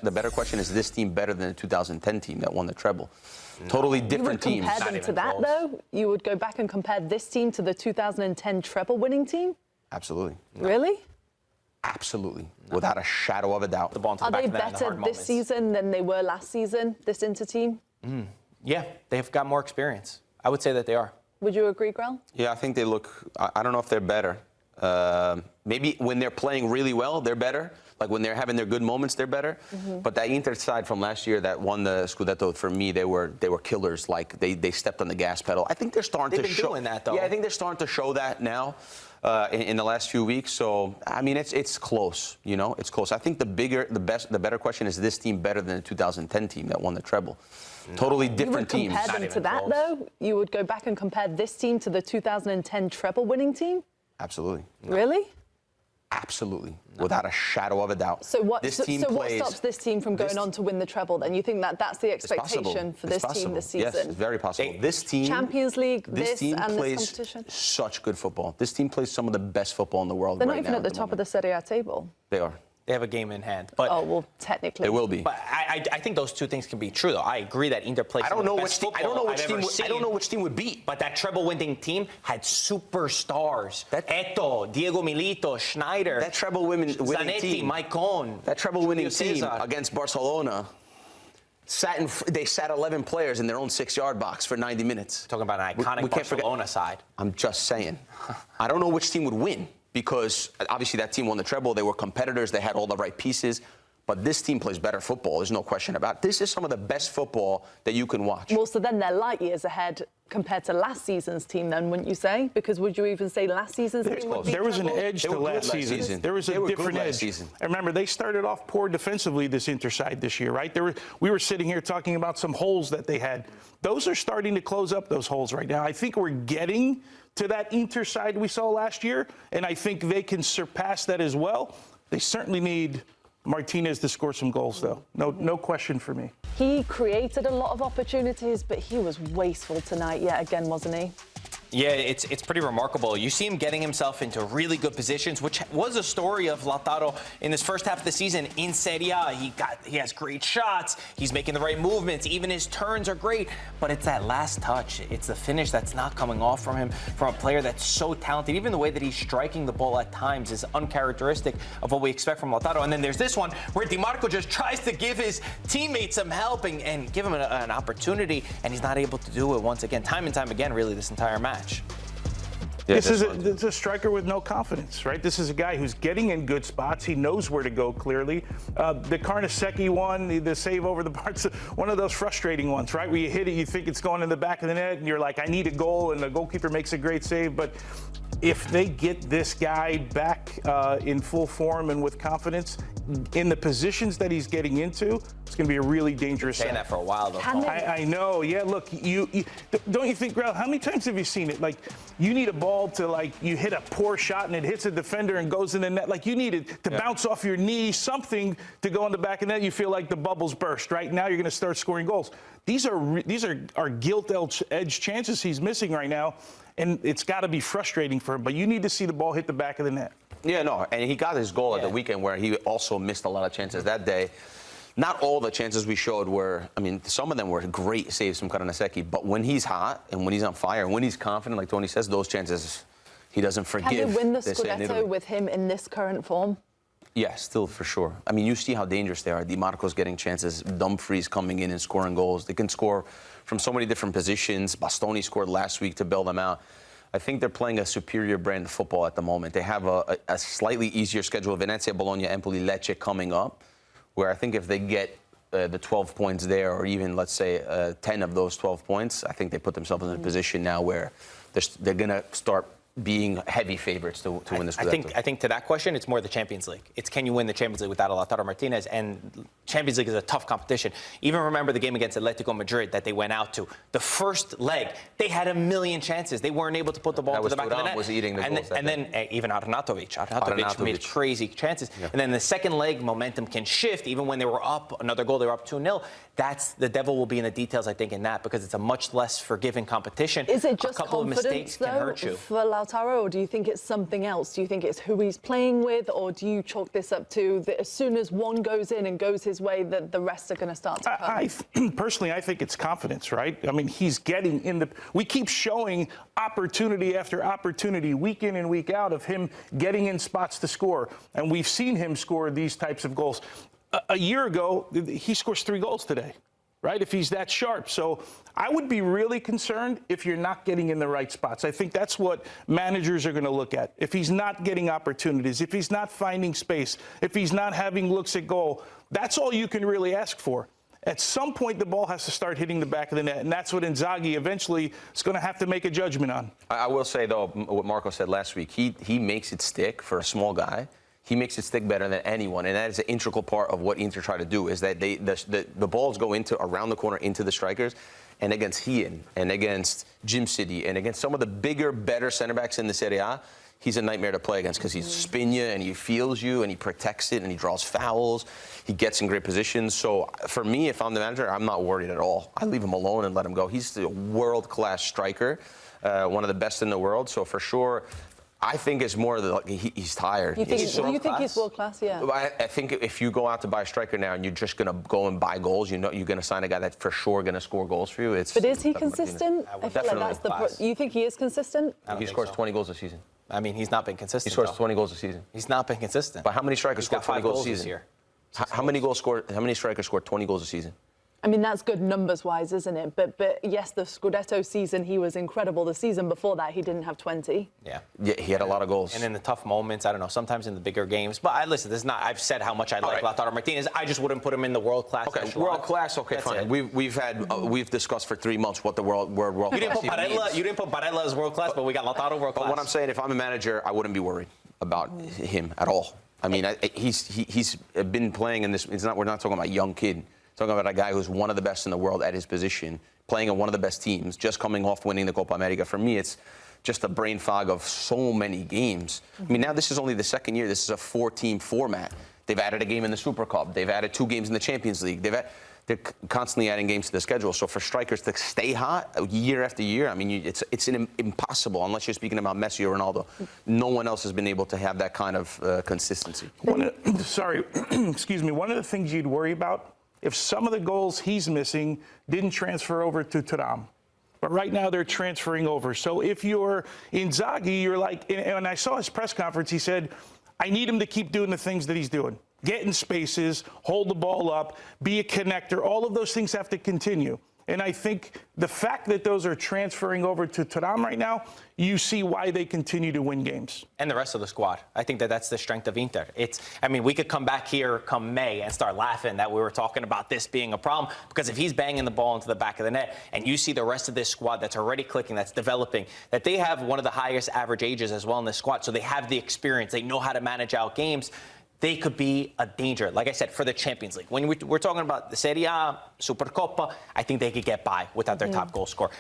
The better question is this team better than the 2010 team that won the treble? No. Totally different teams. You would compare them to that, though? You would go back and compare this team to the 2010 treble winning team? Absolutely. No. Really? Absolutely. No. Without a shadow of a doubt. Are they better this season than they were last season, this Inter team? Yeah, they've got more experience. I would say that they are. Would you agree, Grell? Yeah, I think they look, I don't know if they're better. Maybe when they're playing really well, they're better. Like when they're having their good moments, they're better. But that Inter side from last year that won the Scudetto, for me, they were killers. Like they stepped on the gas pedal. I think they're starting to show. They've been doing that, though. Yeah, I think they're starting to show that now in the last few weeks. So I mean, it's close. You know, it's close. I think the better question is this team better than the 2010 team that won the treble? No. Totally different teams. You would compare them to that, though? You would go back and compare this team to the 2010 treble winning team? Absolutely. No. Really? Absolutely, without a shadow of a doubt. So what stops this team from going on to win the treble then? You think that that's the expectation for this team this season? Yes, it's very possible. This team, Champions League, this team and plays this competition? Such good football. This team plays some of the best football in the world right now. They're not even at the top of the Serie table. They are. They have a game in hand. But oh, well, technically. It will be. But I think those two things can be true, though. I agree that Inter plays some of the best football I don't know which team would beat. But that treble-winning team had superstars. Eto, Diego Milito, Schneider. That treble-winning Zanetti, team. Maicon. That treble-winning team against Barcelona. They sat 11 players in their own 6-yard box for 90 minutes. Talking about an iconic Barcelona side. I'm just saying. I don't know which team would win. Because obviously that team won the treble. They were competitors. They had all the right pieces. But this team plays better football. There's no question about it. This is some of the best football that you can watch. Well, so then they're light years ahead compared to last season's team then, wouldn't you say? Because would you even say last season's team would be There was an edge to last season. There was a different edge. And remember, they started off poor defensively, this Inter side this year, right? We were sitting here talking about some holes that they had. Those are starting to close up those holes right now. I think we're getting to that Inter side we saw last year, and I think they can surpass that as well. They certainly need Martinez to score some goals, though. No question for me. He created a lot of opportunities, but he was wasteful tonight yet again, wasn't he? Yeah, it's pretty remarkable. You see him getting himself into really good positions, which was a story of Lautaro in this first half of the season in Serie. He has great shots. He's making the right movements. Even his turns are great. But it's that last touch. It's the finish that's not coming off from him, from a player that's so talented. Even the way that he's striking the ball at times is uncharacteristic of what we expect from Lautaro. And then there's this one where Di Marco just tries to give his teammates some help and give him an opportunity, and he's not able to do it once again, time and time again, really, this entire match. Yeah, this is a striker with no confidence, right? This is a guy who's getting in good spots. He knows where to go clearly. The Carnesecchi one, the save over the bar, one of those frustrating ones, right? Where you hit it, you think it's going in the back of the net, and you're like, I need a goal, and the goalkeeper makes a great save. But if they get this guy back in full form and with confidence, in the positions that he's getting into, it's going to be a really dangerous. Saying that for a while, though. I know. Yeah. Look, you don't you think, Grell? How many times have you seen it? Like, you need a ball to you hit a poor shot and it hits a defender and goes in the net. Like, you need it to bounce off your knee, something to go in the back of the net. You feel like the bubbles burst. Right now, you're going to start scoring goals. These are gilt-edged chances he's missing right now, and it's got to be frustrating for him. But you need to see the ball hit the back of the net. Yeah, no, and he got his goal at the weekend where he also missed a lot of chances that day. Not all the chances we showed were, I mean, some of them were great saves from Carnesecchi, but when he's hot and when he's on fire and when he's confident, like Tony says, those chances he doesn't forgive. Can they win the Scudetto with him in this current form? Yeah, still for sure. I mean, you see how dangerous they are. Di Marco's getting chances, Dumfries coming in and scoring goals. They can score from so many different positions. Bastoni scored last week to bail them out. I think they're playing a superior brand of football at the moment. They have a slightly easier schedule. Venezia, Bologna, Empoli, Lecce coming up, where I think if they get the 12 points there, or even, let's say, 10 of those 12 points, I think they put themselves in a position now where they're going to start being heavy favorites to win this. I think to that question, it's more the Champions League. It's can you win the Champions League without Lautaro Martinez? And Champions League is a tough competition. Even remember the game against Atletico Madrid that they went out to. The first leg, they had a million chances. They weren't able to put the ball to the back of the net. Was eating the goals and then even Arnautovic made crazy chances. Yeah. And then the second leg, momentum can shift. Even when they were up another goal, they were up 2-0. That's the devil will be in the details, I think, in that, because it's a much less forgiving competition. Is it just a couple of mistakes can hurt you? For Lautaro, or do you think it's something else? Do you think it's who he's playing with, or do you chalk this up to that as soon as one goes in and goes his his way that the rest are going to start to come? Personally, I think it's confidence, right? I mean, he's getting in the. We keep showing opportunity after opportunity, week in and week out, of him getting in spots to score, and we've seen him score these types of goals. A year ago, he scores 3 goals today, right? If he's that sharp. So I would be really concerned if you're not getting in the right spots. I think that's what managers are going to look at. If he's not getting opportunities, if he's not finding space, if he's not having looks at goal, that's all you can really ask for. At some point, the ball has to start hitting the back of the net, and that's what Inzaghi eventually is going to have to make a judgment on. I will say, though, what Marco said last week, he makes it stick for a small guy. He makes it stick better than anyone, and that is an integral part of what Inter try to do, is that the balls go into around the corner into the strikers, and against Hien, and against Jim City, and against some of the bigger, better center backs in the Serie A, he's a nightmare to play against because he's spin you and he feels you and he protects it and he draws fouls. He gets in great positions. So for me, if I'm the manager, I'm not worried at all. I leave him alone and let him go. He's a world-class striker, one of the best in the world. So for sure, I think it's more that he's tired. You think he's world class? Yeah. I think if you go out to buy a striker now and you're just going to go and buy goals, you know you're going to sign a guy that's for sure going to score goals for you. But is he consistent? I feel like that's you think he is consistent? He scores 20 goals a season. I mean, he's not been consistent. He scores 20 goals a season. He's not been consistent. But how many strikers score 20 goals a season? This year? How many strikers score 20 goals a season? I mean, that's good numbers-wise, isn't it? But yes, the Scudetto season, he was incredible. The season before that, he didn't have 20. Yeah. Yeah, he had a lot of goals. And in the tough moments, I don't know, sometimes in the bigger games. But listen, this is not. I've said how much I like Lautaro Martinez. I just wouldn't put him in the world class. Okay, world class. Okay, That's fine. We've discussed for 3 months what the world class. You didn't put Barella as world class, but we got Lautaro world class. But what I'm saying, if I'm a manager, I wouldn't be worried about him at all. I mean, he's been playing in this. We're not talking about a young kid. Talking about a guy who's one of the best in the world at his position, playing in one of the best teams, just coming off winning the Copa America. For me, it's just a brain fog of so many games. I mean, now this is only the second year. This is a 4-team format. They've added a game in the Supercoppa. They've added 2 games in the Champions League. They're constantly adding games to the schedule. So for strikers to stay hot year after year, I mean, it's impossible unless you're speaking about Messi or Ronaldo. No one else has been able to have that kind of consistency. Excuse me. One of the things you'd worry about, if some of the goals he's missing didn't transfer over to Thuram. But right now they're transferring over. So if you're Inzaghi, you're like, and I saw his press conference, he said, I need him to keep doing the things that he's doing. Get in spaces, hold the ball up, be a connector. All of those things have to continue. And I think the fact that those are transferring over to Thuram right now, you see why they continue to win games. And the rest of the squad. I think that's the strength of Inter. I mean, we could come back here come May and start laughing that we were talking about this being a problem, because if he's banging the ball into the back of the net and you see the rest of this squad that's already clicking, that's developing, that they have one of the highest average ages as well in this squad, so they have the experience, they know how to manage out games. They could be a danger, like I said, for the Champions League. When we're talking about the Serie A, Supercoppa, I think they could get by without their top goal scorer.